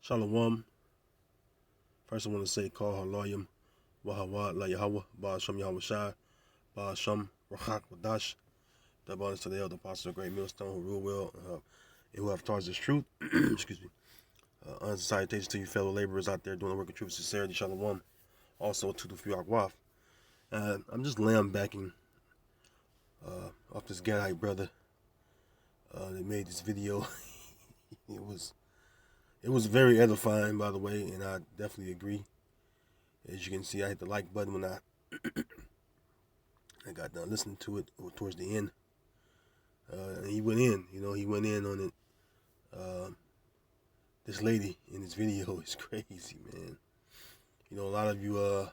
Shalom. First, I want to say, call Halayim, Wahawad, La Yahweh, Ba'asham Yahweh Shai, Ba'asham Rachak Wadash. The abundance to the elder apostles of Great Millstone who rule well and who have taught us truth. Excuse me. Honest salutations to you fellow laborers out there doing the work of truth and sincerity. Shalom. Also to the Fiyak Waf. I'm just lambacking off this Gadite brother that made this video. It was very edifying, by the way, and I definitely agree. As you can see, I hit the like button when I got done listening to it towards the end. And he went in, he went in on it. This lady in this video is crazy, man. A lot of you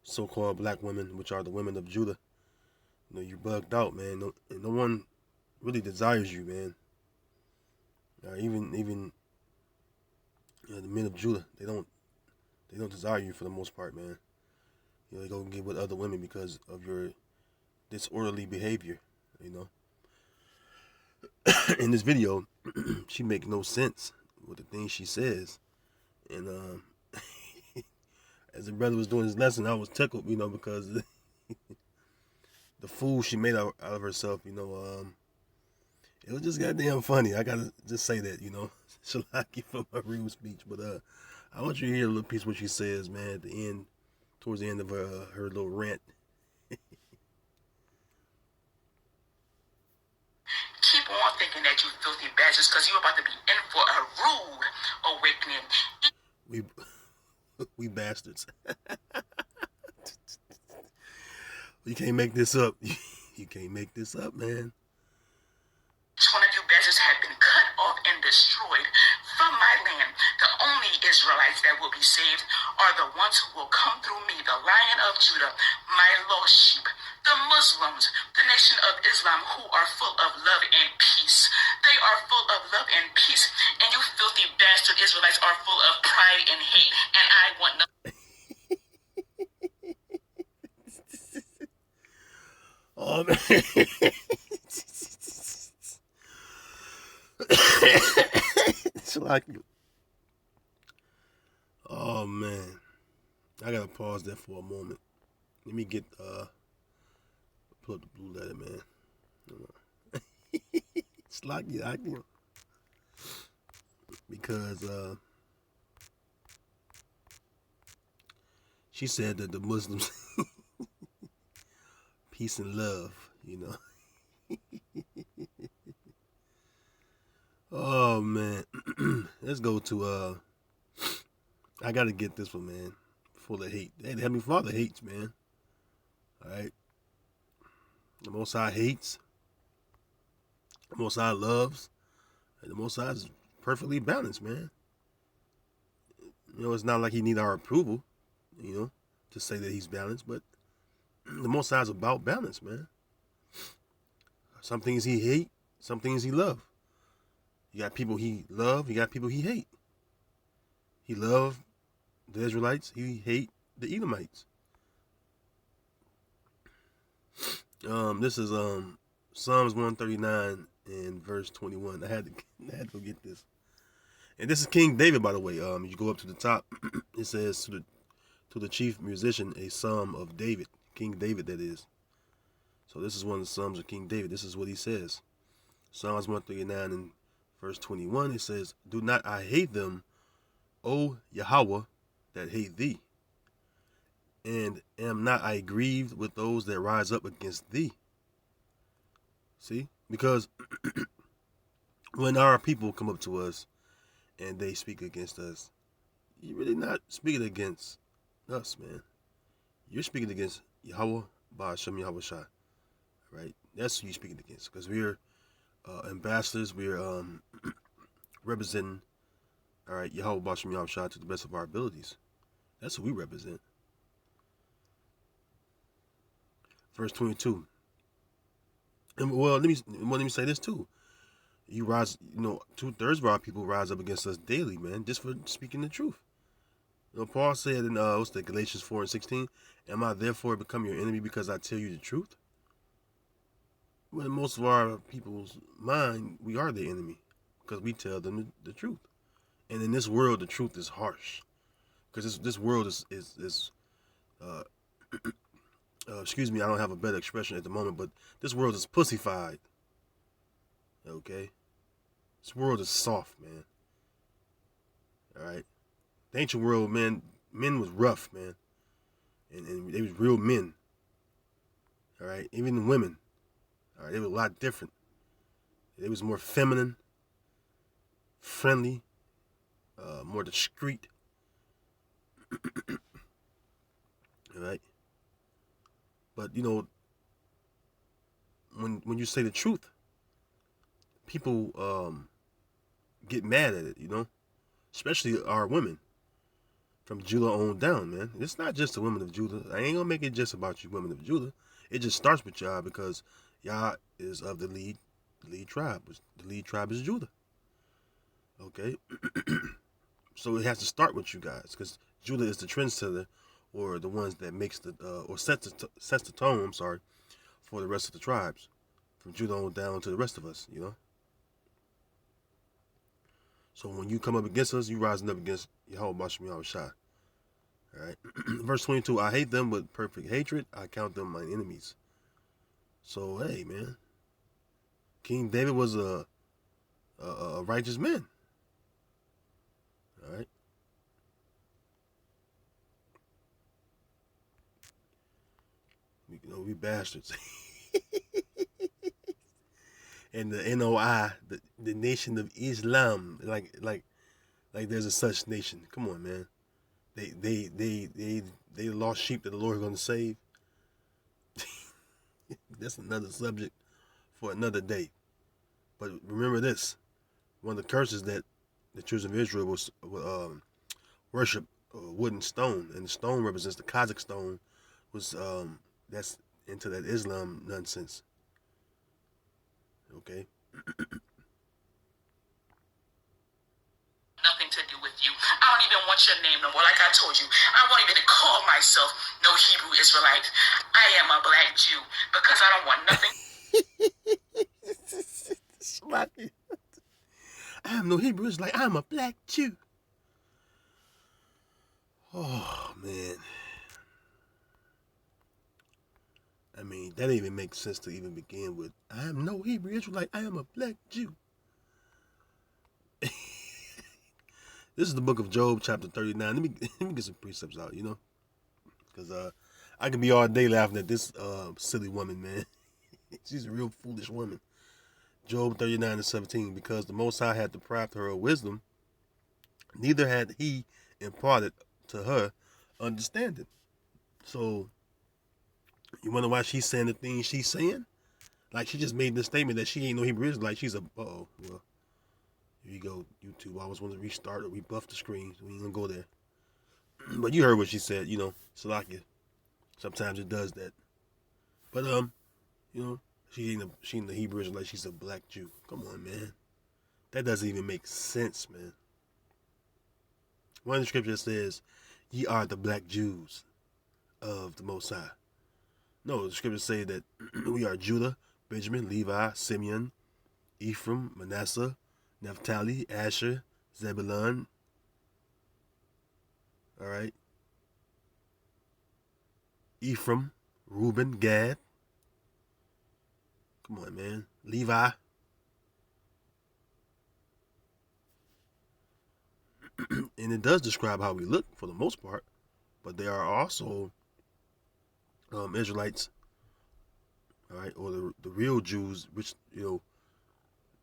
so-called black women, which are the women of Judah, you're bugged out, man. No one really desires you, man. Even the men of Judah, they don't desire you for the most part, man. They go get with other women because of your disorderly behavior, In this video, she make no sense with the things she says. And as the brother was doing his lesson, I was tickled, because the fool she made out of herself, it was just goddamn funny. I gotta just say that, Shalaki for my real speech. But I want you to hear a little piece of what she says, man, at the end, towards the end of her little rant. Keep on thinking that you filthy bastards, because you're about to be in for a rude awakening. We bastards. You can't make this up. You can't make this up, man. Each one of you bastards have been cut off and destroyed from my land. The only Israelites that will be saved are the ones who will come through me, the Lion of Judah, my lost sheep, the Muslims, the nation of Islam, who are full of love and peace. They are full of love and peace, and you filthy bastard Israelites are full of pride and hate, and I want nothing. Oh, man. It's like, oh, man. I gotta pause there for a moment. Let me get, pull up the blue letter, man. It's like, because, she said that the Muslims, peace and love, Oh, man. Let's go to, I gotta get this one, man. Full of hate. Hey, the Heavenly Father hates, man. Alright? The Most High hates. The Most High loves. And the Most High is perfectly balanced, man. It's not like he needs our approval, to say that he's balanced, but the Most High is about balance, man. Some things he hate, some things he love. You got people he love, you got people he hate. He loved the Israelites, he hate the Edomites. This is Psalms 139 and verse 21. I had to go get this. And this is King David, by the way. You go up to the top, it says to the chief musician, a psalm of David, King David, that is. So this is one of the psalms of King David. This is what he says. Psalms 139 and verse 21, it says, "Do not I hate them, O Yahweh, that hate thee? And am not I grieved with those that rise up against thee?" See? Because when our people come up to us and they speak against us, you're really not speaking against us, man. You're speaking against Yahweh, Ba'asham Yahweh Shai. Right? That's who you're speaking against. Because we're ambassadors. We're representing, all right, Yahweh, Ba'asham Yahweh Shai to the best of our abilities. That's who we represent. Verse 22. And well, let me say this too. You rise, 2/3 of our people rise up against us daily, man, just for speaking the truth. Paul said in Galatians 4 and 16, "Am I therefore become your enemy because I tell you the truth?" Well, in most of our people's mind, we are the enemy because we tell them the truth. And in this world, the truth is harsh, because this world is uh, excuse me, I don't have a better expression at the moment, but this world is pussified. Okay, this world is soft, man. All right, the ancient world, man, men was rough, man, and they was real men. All right, even the women, all right, they were a lot different. They was more feminine, friendly, more discreet. All right, but you know, when you say the truth, people get mad at it. You know, especially our women from Judah on down, man. It's not just the women of Judah. I ain't gonna make it just about you women of Judah. It just starts with y'all because y'all is of the lead tribe. The lead tribe is Judah. Okay, so it has to start with you guys because Judah is the trendsetter, or the ones that makes the or sets the tone. I'm sorry, for the rest of the tribes, from Judah on down to the rest of us. You know. So when you come up against us, you rising up against Yahweh Bashem Yahweh Shai. Alright. Verse 22, I hate them with perfect hatred. I count them my enemies. So, hey, man. King David was a righteous man. Alright. We bastards. And the NOI, the Nation of Islam, like there's a such nation. Come on, man. They lost sheep that the Lord is going to save. That's another subject for another day. But remember this: one of the curses that the children of Israel was worship wooden stone, and the stone represents the Kazakh stone. Was that's into that Islam nonsense. Okay. Nothing to do with you. I don't even want your name no more. Like I told you, I won't even call myself no Hebrew Israelite. I am a black Jew because I don't want nothing. I am no Hebrew Israelite. I'm a black Jew. Oh man. I mean, that even makes sense to even begin with. I am no Hebrew Israelite. I am a black Jew. This is the book of Job, chapter 39. Let me get some precepts out, you know, because I could be all day laughing at this silly woman, man. She's a real foolish woman. Job 39:17. Because the Most High had deprived her of wisdom, neither had He imparted to her understanding. So, you wonder why she's saying the things she's saying? Like, she just made this statement that she ain't no Hebrew Israelite. She's a, well, here you go, YouTube. I always want to restart or rebuff the screen. We ain't gonna go there. But you heard what she said, you know, Salakia. Sometimes it does that. But you know, she ain't the Hebrew Israelite. She's a black Jew. Come on, man. That doesn't even make sense, man. One of the scriptures says, "Ye are the black Jews of the Most High." No, the scriptures say that we are Judah, Benjamin, Levi, Simeon, Ephraim, Manasseh, Naphtali, Asher, Zebulun. All right. Ephraim, Reuben, Gad. Come on, man. Levi. And it does describe how we look for the most part, but there are also Israelites, all right, or the real Jews, which, you know,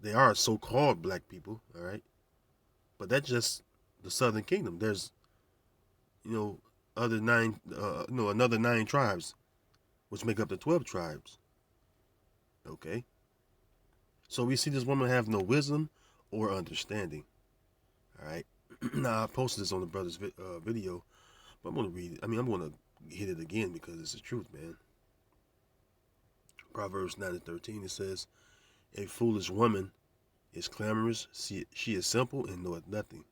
they are so-called black people, all right, but that's just the Southern Kingdom. There's, you know, another 9 tribes, which make up the 12 tribes. Okay, so we see this woman have no wisdom or understanding. All right, now I posted this on the brother's video, but I'm gonna read it. I mean, I'm gonna hit it again because it's the truth, man. Proverbs 9:13, it says, "A foolish woman is clamorous. She is simple and knoweth nothing."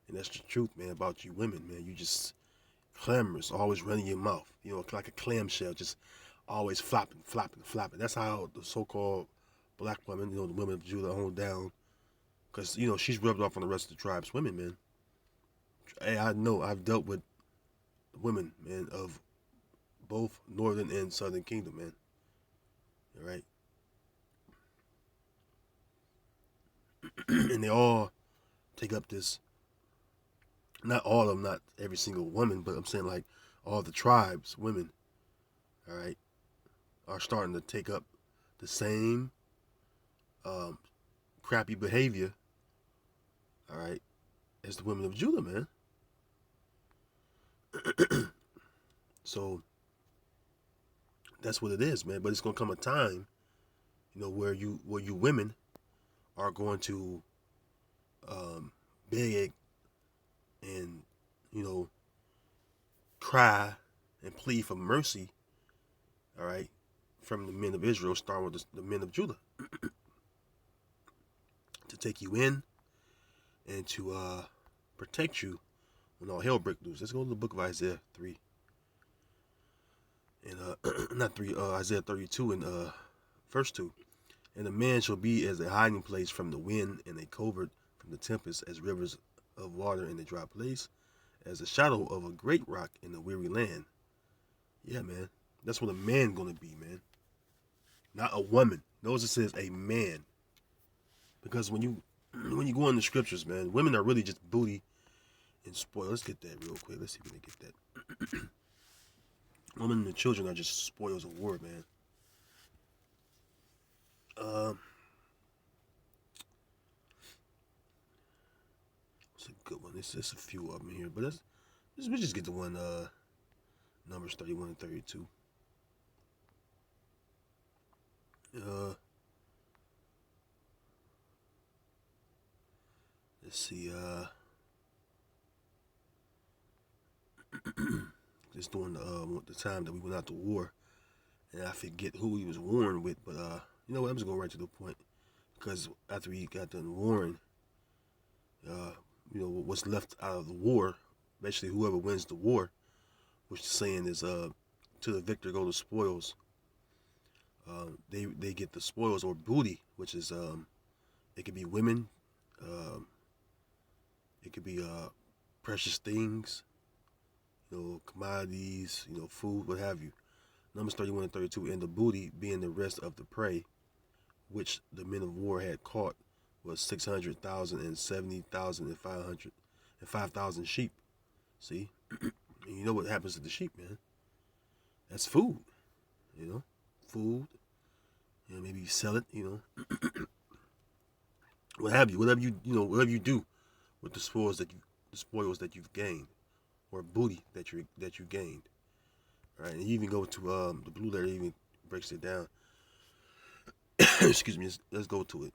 And that's the truth, man, about you women, man. You just clamorous, always running your mouth. You know, like a clamshell, just always flopping, flopping, flopping. That's how the so-called black women, you know, the women of Judah on down, because she's rubbed off on the rest of the tribe's women, man. Hey, I know I've dealt with women, man, of both Northern and Southern Kingdom, man. All right, and they all take up this. Not all of them, not every single woman, but I'm saying like all the tribes, women, all right, are starting to take up the same crappy behavior, all right, as the women of Judah, man. So that's what it is, man. But it's gonna come a time, where you women are going to beg and cry and plead for mercy, all right, from the men of Israel, starting with the men of Judah, to take you in and to protect you when all hell breaks loose. Let's go to the book of Isaiah 3. And not 3, Isaiah 32 and verse 2. And a man shall be as a hiding place from the wind, and a covert from the tempest, as rivers of water in a dry place, as the shadow of a great rock in a weary land. Yeah, man. That's what a man gonna be, man. Not a woman. Notice it says a man. Because when you go in the scriptures, man, women are really just booty and spoiled. Let's get that real quick. Let's see if we can get that. Women and the children are just spoils of war, man. It's a good one. It's just a few of them here, but we just get the one. Numbers 31 and 32. Let's see. Just during the time that we went out to war, and I forget who he was warring with, but you know what? I'm just going right to the point, because after we got done warring, what's left out of the war, basically whoever wins the war, which the saying is, to the victor go the spoils. They get the spoils or booty, which is it could be women, it could be precious things, commodities, food, what have you. Numbers 31 and 32, and the booty being the rest of the prey, which the men of war had caught, was 600,000 and 70,000 and 500 and 5,000 sheep. See, and you know what happens to the sheep, man? That's food, food. Maybe you sell it, what have you, whatever you do with the spoils that you've gained, or booty that you gained. All right, and you even go to the blue letter even breaks it down. Excuse me. Let's go to it.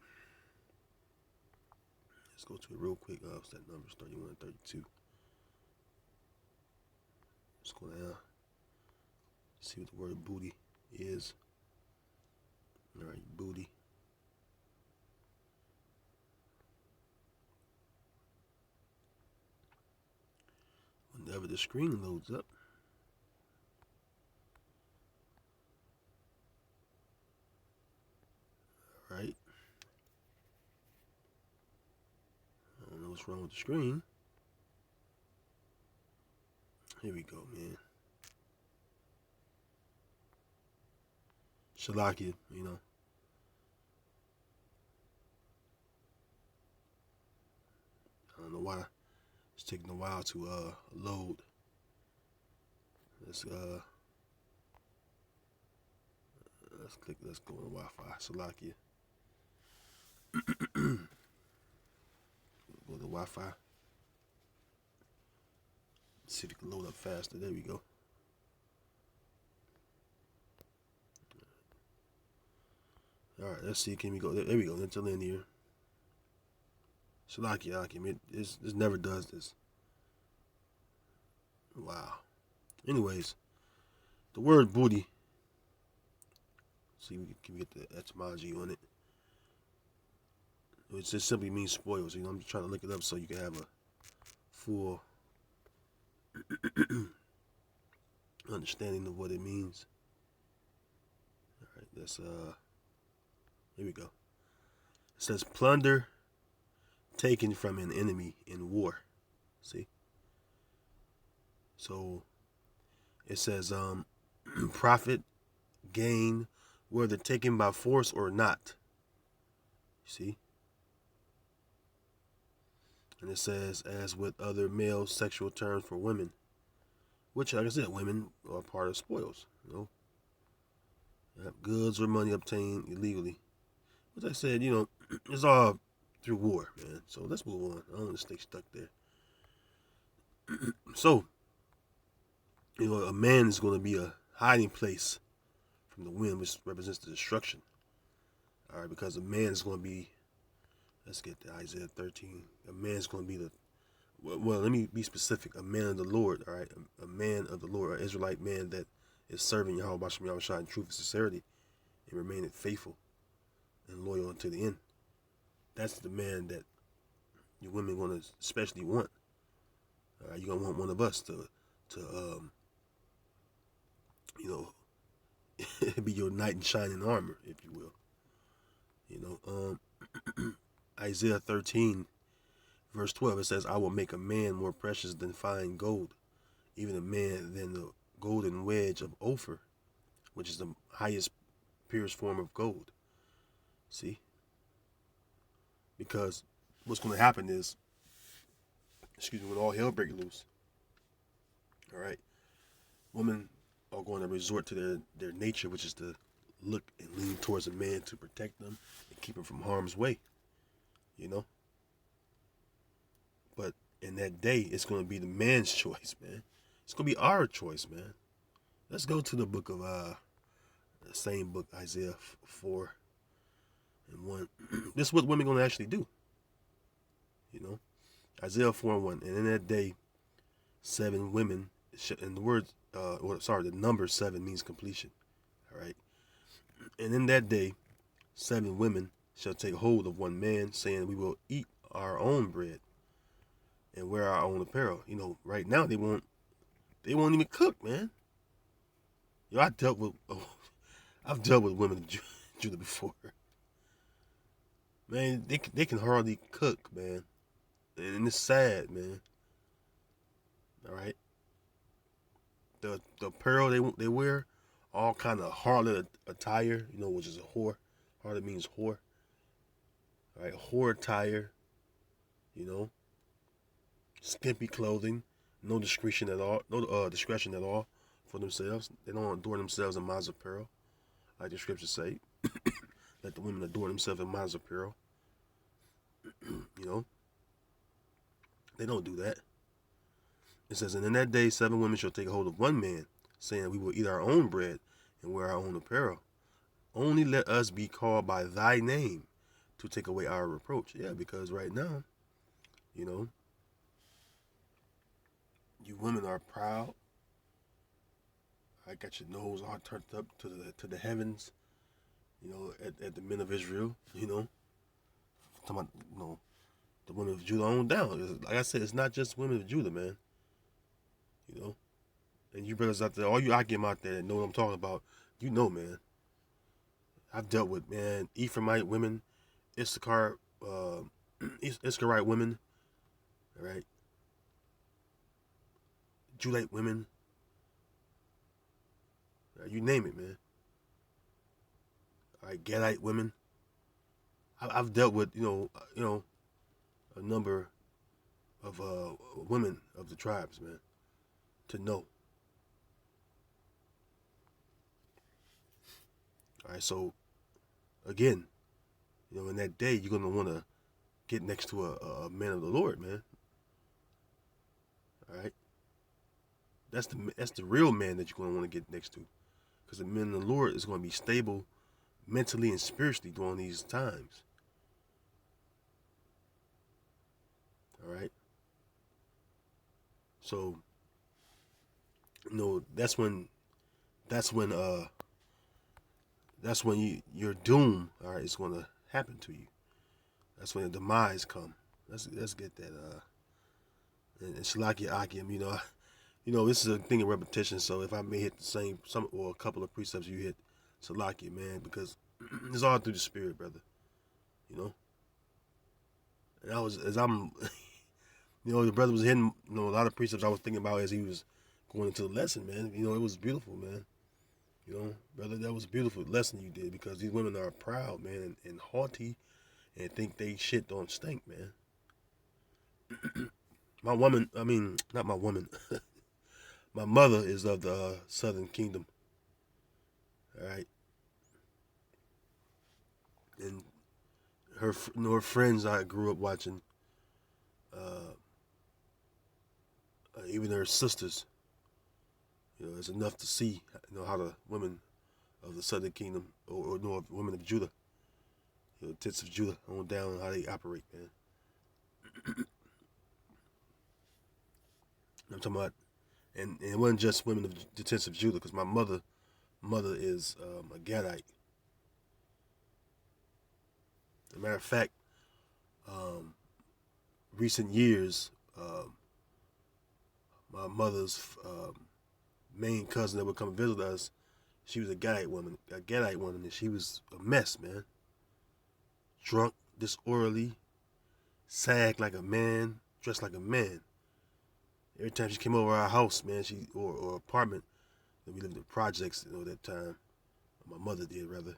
Let's go to it real quick. What's that? Numbers 31 and 32. Let's go down. See what the word booty is. All right, booty. Whenever the screen loads up. All right. I don't know what's wrong with the screen. Here we go, man. Shalakia, I don't know why it's taking a while to load. Let's click. Let's go on Wi-Fi. Salakia. Go to Wi-Fi. See if it can load up faster. There we go. All right. Let's see. Can we go? There we go. Interlinear. Salakia. This never does this. Wow. Anyways, the word booty. See, can we get the etymology on it? It just simply means spoils. I'm just trying to look it up so you can have a full understanding of what it means. All right, here we go. It says plunder, taken from an enemy in war. See? So it says profit, gain, whether taken by force or not. See? And it says, as with other male sexual terms for women, which, like I said, women are part of spoils. Goods or money obtained illegally. As I said, it's all through war, man. So let's move on. I don't want to stay stuck there. So, a man is going to be a hiding place from the wind, which represents the destruction. All right, because a man is going to be, let's get to Isaiah 13. A man is going to be well, let me be specific. A man of the Lord, all right? A man of the Lord, an Israelite man that is serving Yahweh Bashem Yahushua in truth and sincerity and remaining faithful and loyal until the end. That's the man that your women going to especially want. All right, you're going to want one of us to be your knight in shining armor, if you will. Isaiah 13, verse 12, it says, I will make a man more precious than fine gold, even a man than the golden wedge of Ophir, which is the highest, purest form of gold. See? Because what's going to happen is, when all hell breaks loose, all right, women are going to resort to their nature, which is to look and lean towards a man to protect them and keep them from harm's way, But in that day, it's going to be the man's choice, man. It's going to be our choice, man. Let's go to the book of, the same book, Isaiah 4 and 1. This is what women are going to actually do, Isaiah 4 and 1. And in that day, 7 women, and the number 7 means completion, all right? And in that day, 7 women shall take hold of one man, saying, we will eat our own bread and wear our own apparel. Right now they won't even cook, man. I've dealt with women of Judah before. Man, they can hardly cook, man. And it's sad, man. All right. The apparel they wear, all kind of harlot attire, which is a whore. Harlot means whore. All right, whore attire, skimpy clothing, no discretion at all for themselves. They don't adorn themselves in modest apparel, like the scriptures say. Let the women adorn themselves in modest apparel. They don't do that. It says, and in that day 7 women shall take hold of one man, saying, we will eat our own bread and wear our own apparel. Only let us be called by thy name to take away our reproach. Yeah, because right now, you women are proud. I got your nose all turned up to the heavens, at the men of Israel, talking about, the women of Judah on down. Like I said, it's not just women of Judah, man. And you brothers out there, all you Akim out there that know what I'm talking about, man. I've dealt with, man, Ephraimite women, Issacharite women, all right, Judite women, you name it, man. All right, Gadite women. I've dealt with, a number of women of the tribes, man, to know. All right, so again, in that day, you're gonna want to get next to a man of the Lord, man. All right, that's the real man that you're gonna want to get next to, because the man of the Lord is gonna be stable mentally and spiritually during these times. All right, so that's when your doom, all right, is going to happen to you. That's when the demise come. Let's get that. And Shalakia Akim, this is a thing of repetition. So if I may hit some or a couple of precepts, you hit Shalakia, man, because it's all through the spirit, brother. And I was, as I'm, the brother was hitting, a lot of precepts I was thinking about as he was going into the lesson, man. It was beautiful, man. Brother, that was a beautiful lesson you did, because these women are proud, man, and haughty, and think they shit don't stink, man. My woman, I mean, not my woman. My mother is of the Southern Kingdom. All right. And her friends I grew up watching, even her sisters, it's enough to see, how the women of the Southern Kingdom, or women of Judah, tits of Judah on down, how they operate, man. I'm talking about, and it wasn't just women of the tits of Judah, because my mother is a Gadite. As a matter of fact, recent years, my mother's main cousin that would come visit us, she was a Gadite woman, and she was a mess, man. Drunk, disorderly, sagged like a man, dressed like a man. Every time she came over our house, man, or apartment, we lived in projects, at that time. My mother did, rather.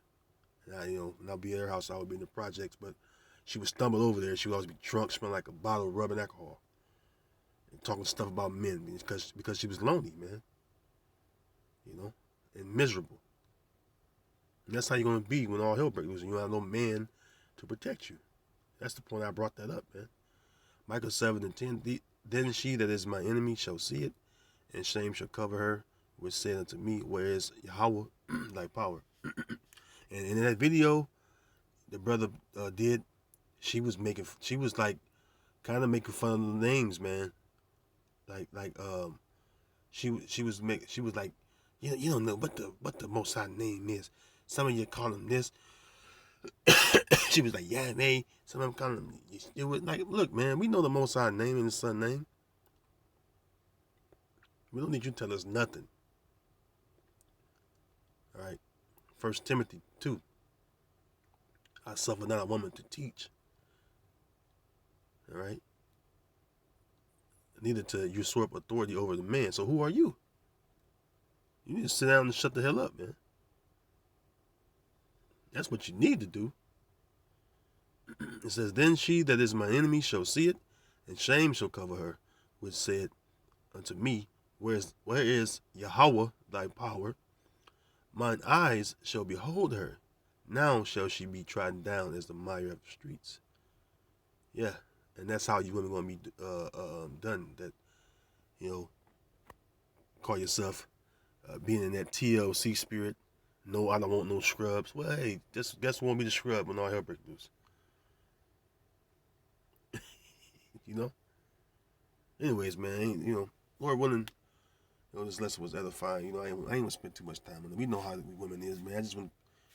And when I'd be at her house, I would be in the projects, but she would stumble over there. She would always be drunk, smelling like a bottle of rubbing alcohol, and talking stuff about men, because she was lonely, man. And miserable. And that's how you're going to be when all hell breaks loose and you don't have no man to protect you. That's the point I brought that up, man. Micah 7:10, then she that is my enemy shall see it, and shame shall cover her, which said unto me, where is Yahweh thy power? And in that video the brother did, she was like kind of making fun of the names, man. She was like, you don't know what the Most High name is. Some of you call him this. She was like, yeah, man. Some of them call him. It was like, look, man, we know the Most High name and His Son name. We don't need you to tell us nothing. All right. 1 Timothy 2. I suffer not a woman to teach. All right. Neither to usurp authority over the man. So who are you? You need to sit down and shut the hell up, man. That's what you need to do. It says, then she that is my enemy shall see it, and shame shall cover her, which said unto me, where is Yahweh thy power? Mine eyes shall behold her. Now shall she be trodden down as the mire of the streets. Yeah, and that's how you women going to be done. That, call yourself being in that TLC spirit. No, I don't want no scrubs. Well, hey, guess who won't be the scrub when all hell breaks loose? Anyways, man, Lord willing, this lesson was edifying. I ain't gonna spend too much time on it. We know how women is, man. I just want,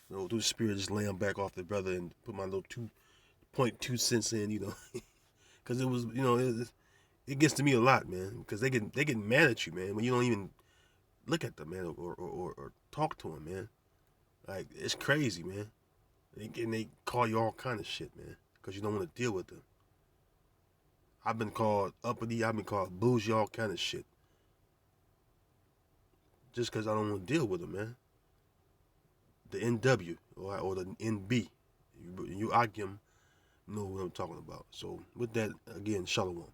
through the spirit, just lay them back off the brother and put my little 2.2 cents in, because it was, it gets to me a lot, man. Because they get mad at you, man, when you don't even look at them, man, or talk to them, man. Like, it's crazy, man. And they call you all kind of shit, man, because you don't want to deal with them. I've been called uppity. I've been called bougie, all kind of shit. Just because I don't want to deal with them, man. The NW or the NB. You Akim know what I'm talking about. So with that, again, shalom.